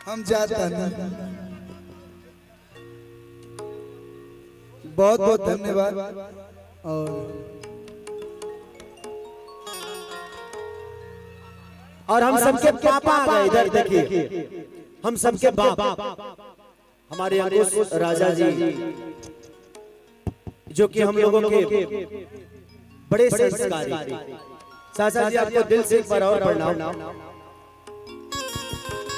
हम जाता नहीं। बहुत बहुत धन्यवाद। और हम सबके पापा आ गए इधर देखिए, हम सबके बाप हमारे अंकुश राजा जी, जो कि हम लोगों के बड़े संस्कारी। चाचा जी आपको दिल से एक बार और प्रणाम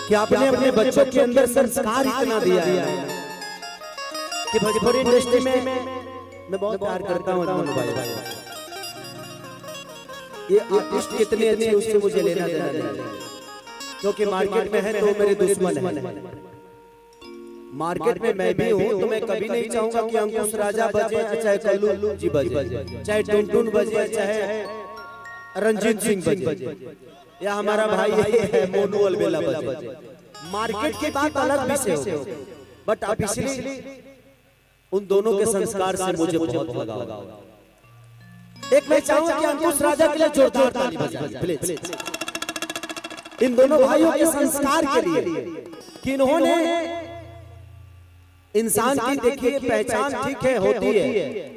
कि आपने अपने बच्चों के अंदर संस्कार इतना दिया है कि भोजपुरी इंडस्ट्री में मैं बहुत प्यार करता हूँ अनमोल भाई। ये आर्टिस्ट कितने अच्छे उससे मुझे लेना देना नहीं, क्योंकि मार्केट में है तो मेरे दुश्मन है। मार्केट में मैं भी हूँ तो मैं कभी नहीं चाहूंगा कि अंकुश राजा बजे, चाहे कल्लू जी बजे, चाहे टुनटुन बजे, चाहे रंजीत सिंह बजे, या हमारा भाई है मोनू अलबेला बजे। मार्केट की बात अलग विषय हो, बट अब इसलिए उन दोनों के संस्कार से मुझे बहुत लगाव। एक मैं चाहूंगा कि अंकुश राजा के लिए जोरदार ताली बजाएं प्लीज, इन दोनों भाइयों के संस्कार के लिए कि इन्होंने इंसान की देखिए पहचान ठीक है होती है,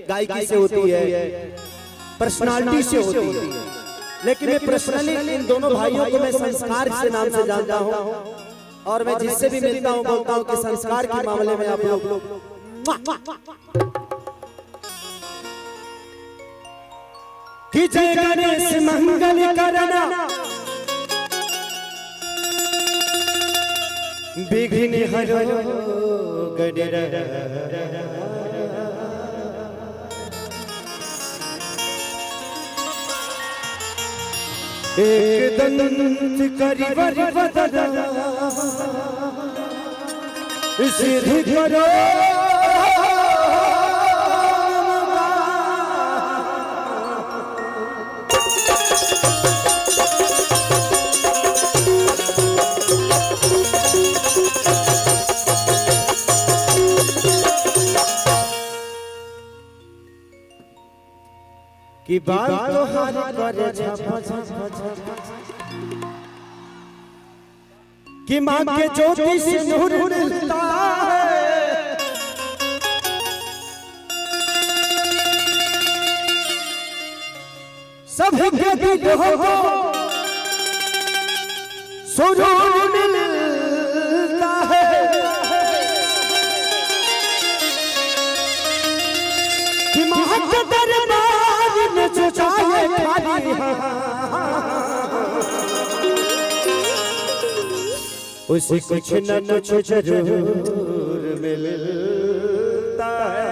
गायकी से होती है, पर्सनालिटी से होती है, लेकिन मैं पर्सनली इन दोनों भाइयों को मैं संस्कार के नाम से जानता हूं। और मैं जिससे भी मिलता हूं बोलता हूं कि संस्कार के मामले में आप लोग कि जय गणेश मंगल करना, विघ्न हरो गणेश, एक दंत करिवर वदना, सिद्धि करो कि बाल तो हार करे कि माँ के ज्योति से नूर मिलता है, सभी के दिलों को सुरूर मिलता है, कि माँ के दरबार में जो जाए खाली उसे कुछ न कुछ जरूर मिलता है।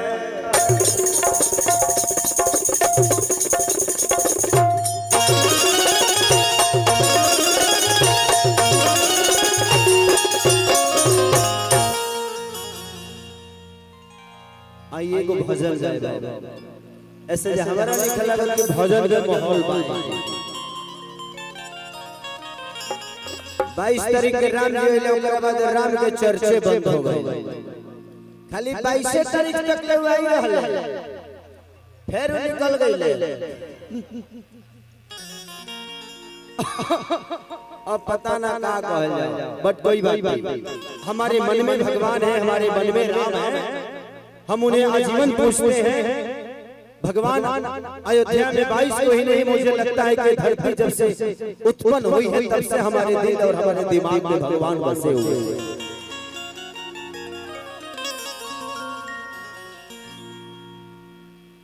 आइए को भजन गाए, ऐसे हमारा नहीं खला कि भजन का माहौल पाए। 22 तारीख के राम जी ले, ओकर बाद राम के चर्चे बंद हो गए, खाली 22 तारीख तक ले आई रहल, फिर निकल गई। अब पता ना का कहल जाए, बट कोई बात नहीं, हमारे मन में भगवान है, हमारे मन में राम है, हम उन्हें आजीवन पूछते हैं। भगवान अयोध्या में 22 को ही नहीं, मुझे लगता है कि धरती जब से उत्पन्न हुई है तब से हमारे दिल और हमारे दिमाग में भगवान बसे हुए हैं।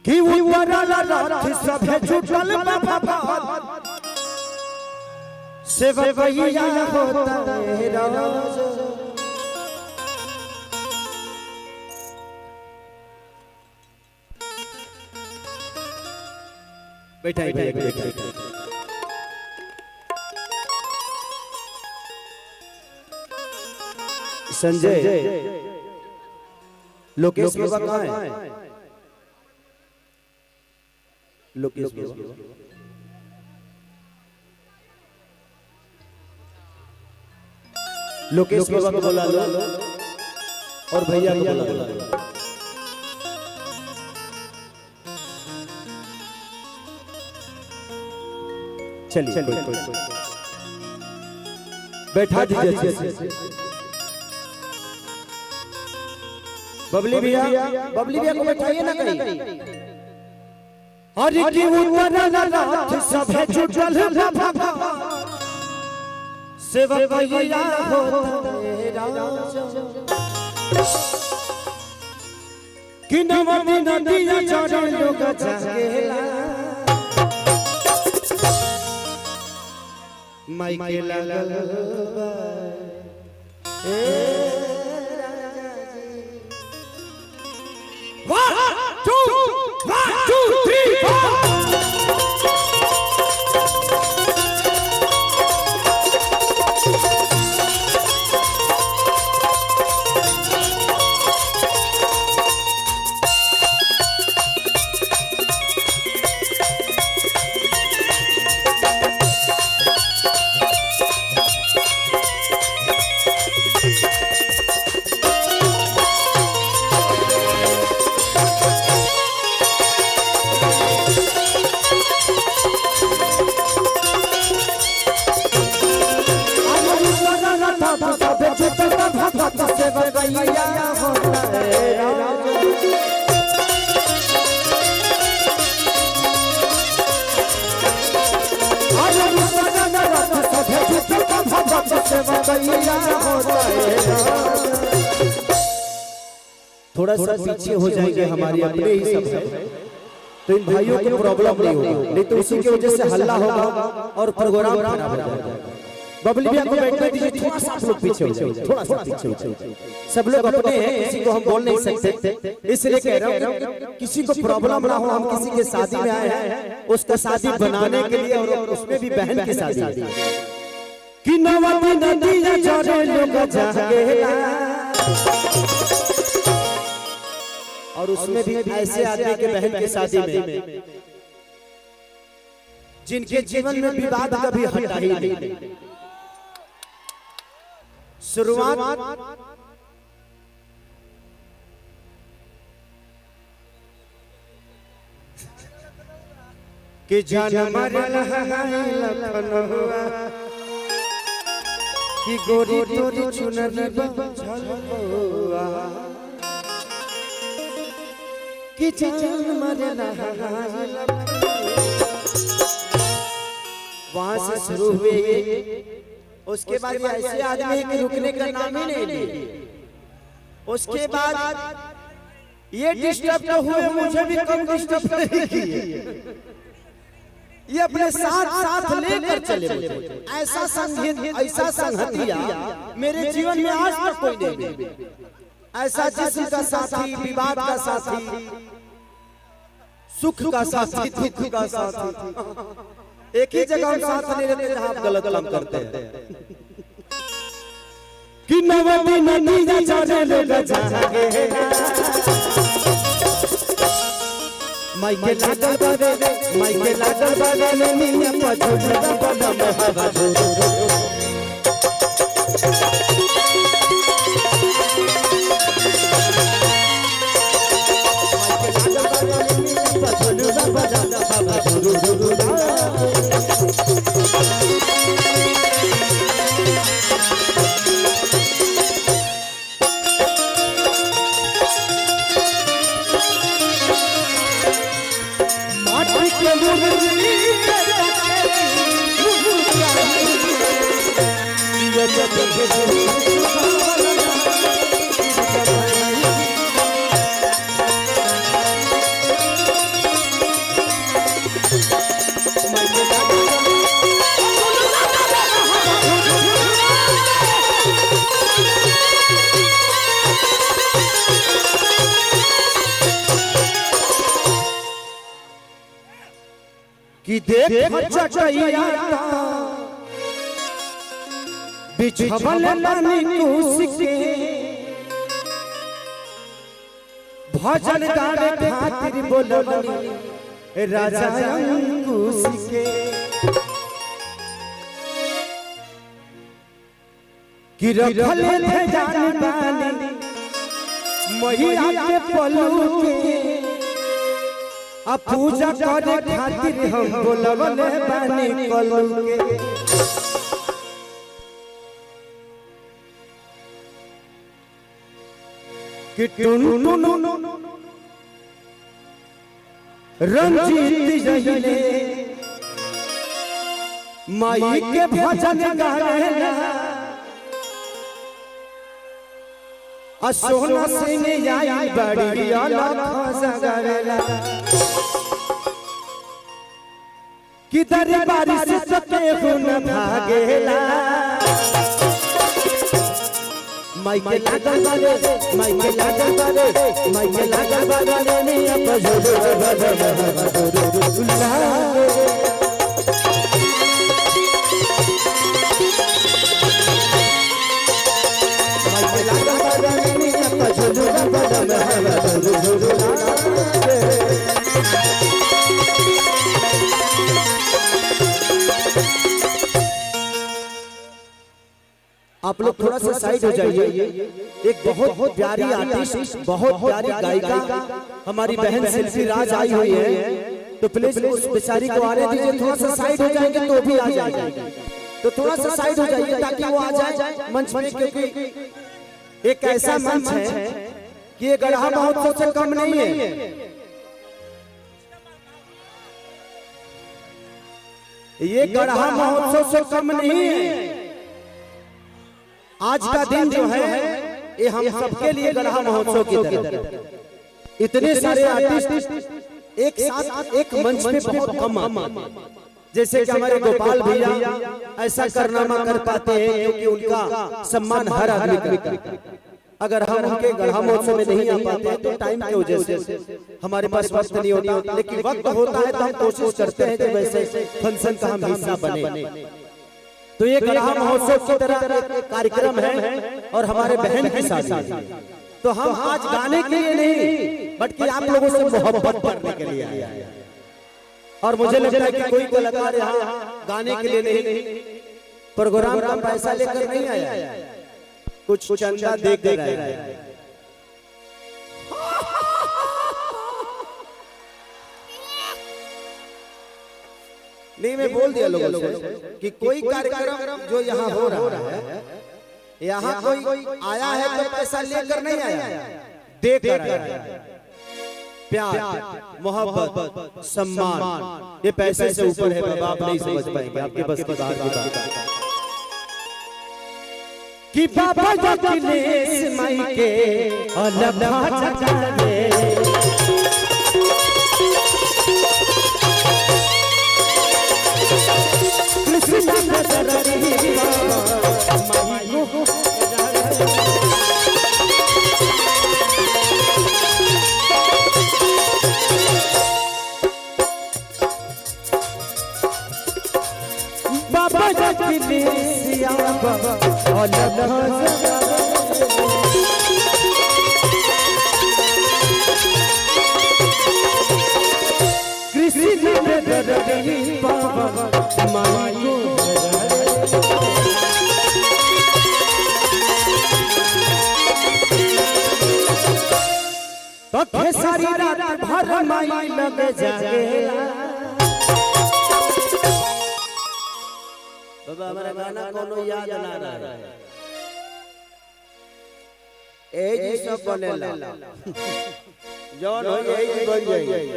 कि वो रात सब है जुटल बाबा सेवकैया होता है राज, बैठा संजय लोकेश बाबा कहाँ है? लोकेश बाबा को बुला लो और भैया को बुला लो। चलिए बैठा दीजिए। बबली भैया को बैठाइए ना कहीं। हरि की उतरल रात सभे जुटल भगवा सेवकैया हो तेरा कि नवमी नदिया चढ़े लोग जागेला माई के लागल ए One, two, 3, 4. थोड़ा सा पीछे हो जाएंगे, हमारे अपने ही सब है, तो इन भाइयों को प्रॉब्लम नहीं होगी, नहीं तो उसी की वजह से हल्ला होगा और प्रोग्राम खराब हो जाएगा। बबली भैया को बैठने दीजिए, थोड़ा सा आप लोग पीछे हो जाइए, थोड़ा सा पीछे हो जाइए। सब लोग अपने हैं, किसी को हम बोल नहीं सकते, इसलिए कह रहा हूँ किसी को प्रॉब्लम ना हो। हम किसी के शादी में आए हैं, उसका शादी बनाने के लिए, और उसमें भी बहन की शादी कि नवमी नदिया चढ़े लोग जागेला, और उसमें भी ऐसे आदमी के बहन की शादी में जिनके जीवन में विवाद कभी हटा ही नहीं। शुरुआत कि जान मरल लखनऊआ कि गोरी तोरी चुनरी बंझलवा कि जान मरल वहां से शुरू हुए। उसके बाद ऐसे आदमी के रुकने का नाम ही नहीं लिए। उसके बाद ये डिस्टर्ब तो हुए, मुझे भी कम डिस्टर्ब नहीं किए। ये अपने साथ लेकर चले। ऐसा संगीत, ऐसा संगतिया मेरे जीवन में आज तक कोई नहीं। ऐसा जिसका साथी, विवाद का साथी, सुख का साथी, दुख का साथी, एक ही जगह हम साथ नहीं रहते जहां आप गलत काम करते हैं। कि नवमी नदिया चढ़े लोग जागेला, माई के लागल बाबे में मिया पछुड़ा बदम हवा झोरो। कि देख चटैया बिछवल लानी कुछ के भजन गावे खातिर बोलवनी राजा अंकुश के कि रखल थे जान बानी मैया के पलू के आ पूजा करे खातिर हम बोलवले बानी कलू के। कि टुन टुन रंजीत जहिले माई के भजन गावेला सोना सिंह आई बड़ी अलग जगावेला कि दरबार से सके हुन भागेला माई के लागल बारे माई के लागल बारे माई के लागल बारे ने अपजो आप लोग थोड़ा सा साइड हो जाइए। एक बहुत प्यारी आर्टिस्ट, बहुत प्यारी गायिका हमारी बहन सेल्फी राज आई हुई है, तो प्लीज उस बेचारी को आने दीजिए। थोड़ा सा साइड हो जाएंगे तो भी आ जाएगा, तो थोड़ा सा साइड हो जाइए ताकि वो आ जाए मंच में, क्योंकि एक ऐसा मंच है कि ये गढ़ा महोत्सव से कम नहीं है। ये गढ़ा महोत्सव से कम नहीं है। आज का दिन जो है ये हम सबके लिए गढ़ा महोत्सव की तरह। इतने सारे आर्टिस्ट एक साथ एक मंच पे बहुत कम, जैसे कि हमारे गोपाल भैया ऐसा कारनामा कर पाते हैं क्योंकि उनका सम्मान हर आदमी का। अगर हम उनके गढ़ा महोत्सव में नहीं आ पाते हैं तो टाइम की वजह से हमारे पास वक्त नहीं होता, लेकिन वक्त होता है तो हम कोशिश करते हैं कि वैसे फंक्शन का हम हिस्सा बने। तो ये गढ़ा महोत्सव की तरह कार्यक्रम है और हमारे बहन की शादी, तो हम आज गाने के लिए नहीं बल्कि आप लोगों से मोहब्बत करने के लिए आए हैं। और मुझे लगता है कि कोई कलाकार यहाँ गाने के लिए नहीं, प्रोग्राम का पैसा लेकर नहीं आया, कुछ चंदा देख कर आया। नहीं, मैं बोल दिया लोगों से कि कोई कार्यक्रम जो यहाँ हो रहा है, यहाँ कोई आया है तो पैसा लेकर नहीं आया, देकर आया। प्यार, मोहब्बत, सम्मान ये पैसे से ऊपर है बाबा, आप नहीं समझ पाएंगे, आपके बस की बात की बात कि बाबा जगदीश माई के अलग जगावे बाबा जगदीश कृष्ण तो सारी रात भर माई लगे जागेला। बाबा हमारा गाना कोनो याद ना रहा है, ए जी सब बनेला जौन हो यही बन जाई,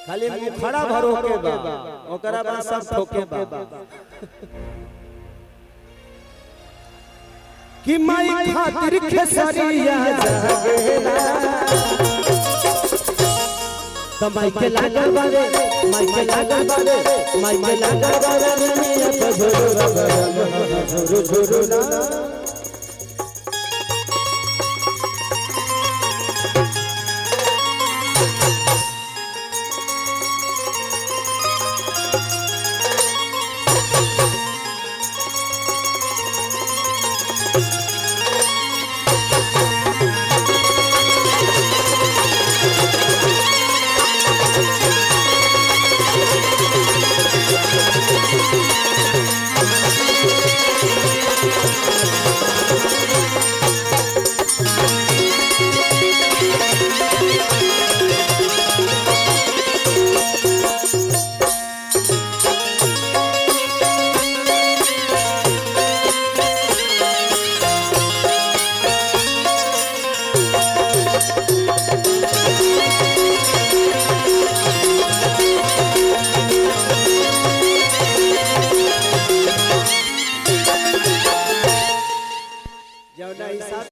खाली मुखड़ा भरो के बा ओकरा बाद सब ठोके बा कि माई खातिर खेसरिया जागेला। तो माई के लागल बारे माई के लागल बारे माई के लागल बारे ने झुरु झुरु ना नहीं साथ